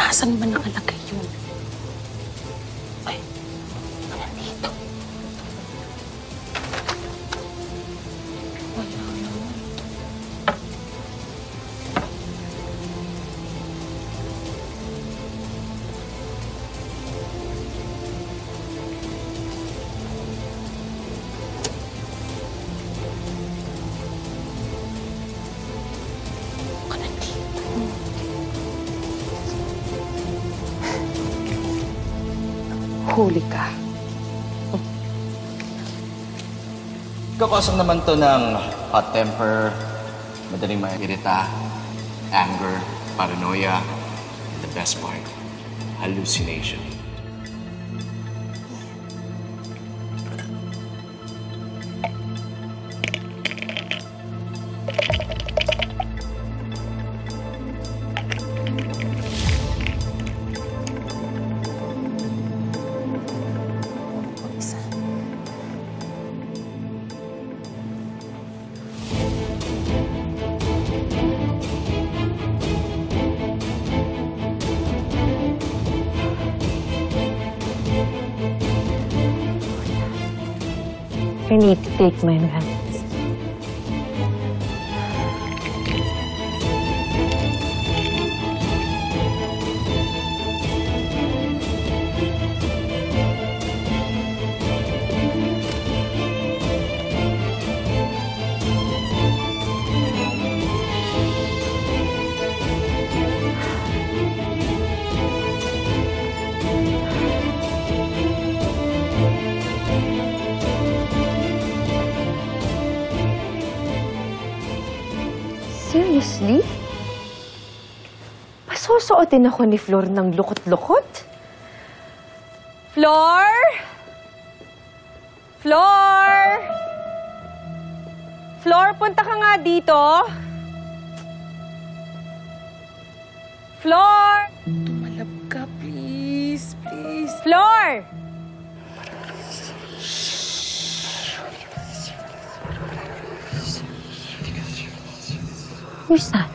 Nasaan ba nakalagay yun? Ay, nandito. Wala naman. Huli ka. Kakasang naman to ng hot temper, madaling mairita, anger, paranoia, and the best part, hallucination. I need to take my meds. Seriously? Pasusuotin ako ni Flor ng lukot-lukot? Flor? Flor? Flor, punta ka nga dito. Flor! Tumalab ka, please. Please. Flor! Who's that?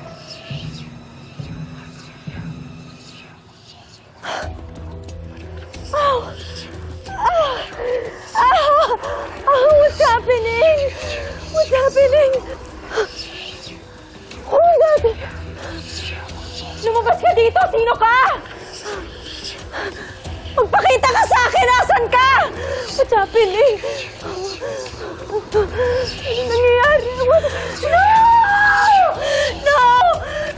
What's happening? What's happening? Oh my God! Lumabas ka dito! Sino ka? Magpakita ka sa akin! Nasaan ka? What's happening? Ano nangyayari? What? No! No!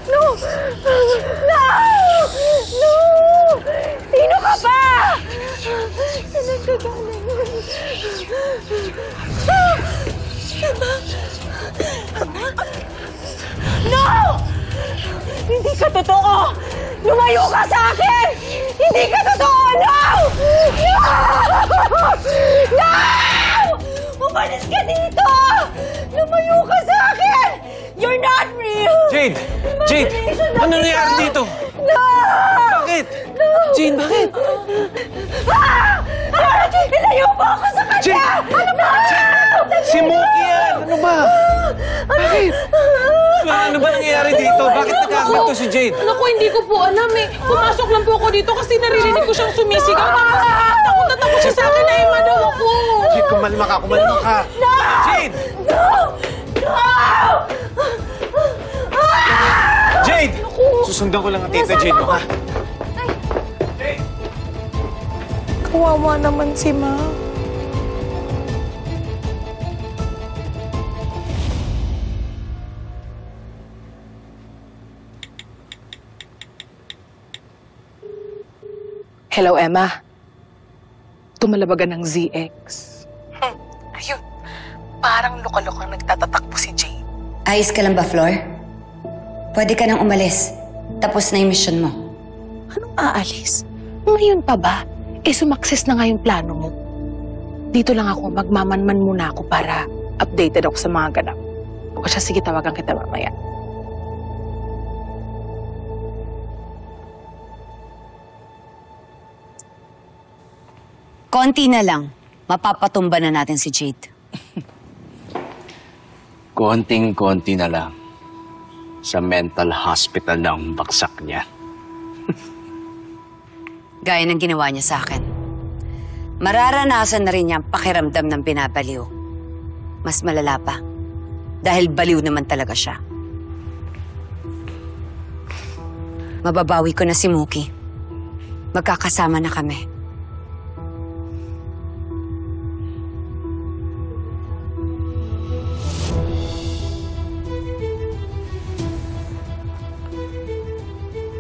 No! No! No! Sino ka ba? Saan nagkagaling? No! Hindi ka totoo! Lumayo ka sa akin! Hindi ka totoo! No! No! No! Umalis ka dito! Lumayo ka sa akin! You're not real! Jade! Jade! Ano nangyayari dito? No! Bakit? No! Jade, bakit? Ah! Ah! Ilayo mo ako sa kanya! Jade! Ano ba? Si Mookie yan! Ano ba? Bakit? Ano ba nangyayari dito? Bakit nagkakanto si Jade? Naku, hindi ko po alam eh. Pumasok lang po ako dito kasi naririnig ko siyang sumisigaw. Takot na takot siya sa akin na daw ako. Jade, kumalma ka! Kumalma ka! No! Jade! No! No! Jade! Susundan ko lang ang tita Jade mo, ha? Jade! Kawawa naman si Ma. Hello, Emma. Tumalabagan ng ZX. Ayun. Parang luka-lukang nagtatatakbo si Jade. Ayos ka lang ba, Flor? Pwede ka nang umalis. Tapos na yung mission mo. Anong aalis? Ngayon pa ba? Sumakses na nga yung plano mo. Dito lang ako, magmamanman muna ako para updated ako sa mga ganap. O siya, sige, tawagan kita mamaya. Konti na lang. Mapapatumba na natin si Jade. Konting-konti na lang. Sa mental hospital na ang baksak niya. Gaya ng ginawa niya sa akin. Mararanasan na rin niya ang pakiramdam ng binabaliw. Mas malala pa. Dahil baliw naman talaga siya. Mababawi ko na si Mookie. Magkakasama na kami.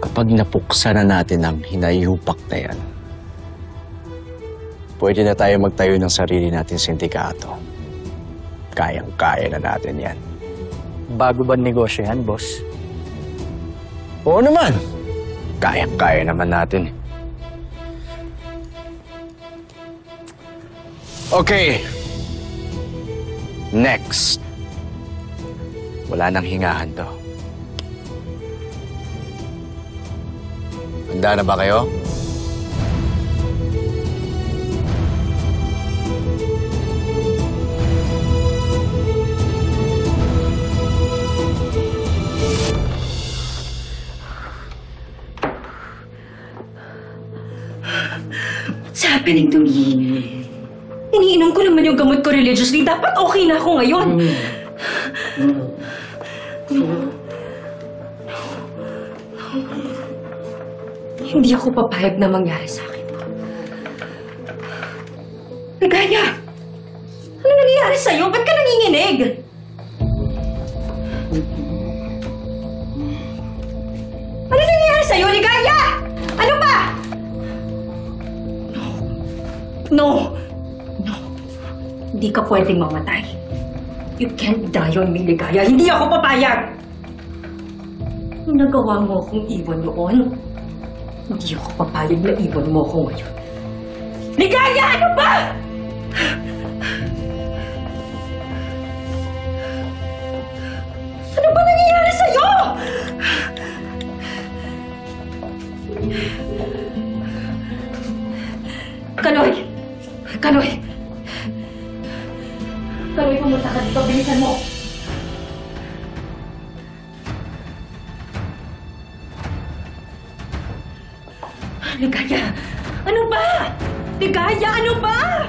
Kapag napuksa na natin ang hinayupak na yan, pwede na tayo magtayo ng sarili natin sindikato. Kayang-kaya na natin yan. Bago ba negosyo yan, boss? Oo naman. Kayang-kaya naman natin. Okay. Next. Wala nang hingahan to. Handa na ba kayo? What's happening to me? Iniinom ko naman yung gamot ko religiously. Dapat okay na ako ngayon. Hindi ako papayag na mangyari sa akin to. Ligaya! Ano nangyayari sa'yo? Ba't ka nanginginig? Ano nangyayari sa'yo, Ligaya? Ano ba? No! No! Hindi ka pwedeng mamatay. You can't die on me, Ligaya. Hindi ako papayag! Nung nagawa mo akong iwan noon, hindi ako papayag na iwan mo ako ngayon. Ligaya! Ano ba? Ano ba nangyayari sa'yo? Kaloy! Kaloy! Kaloy, pumunta ka dito. Bilisan mo! Ligaya! Ano ba? Ligaya, ano ba?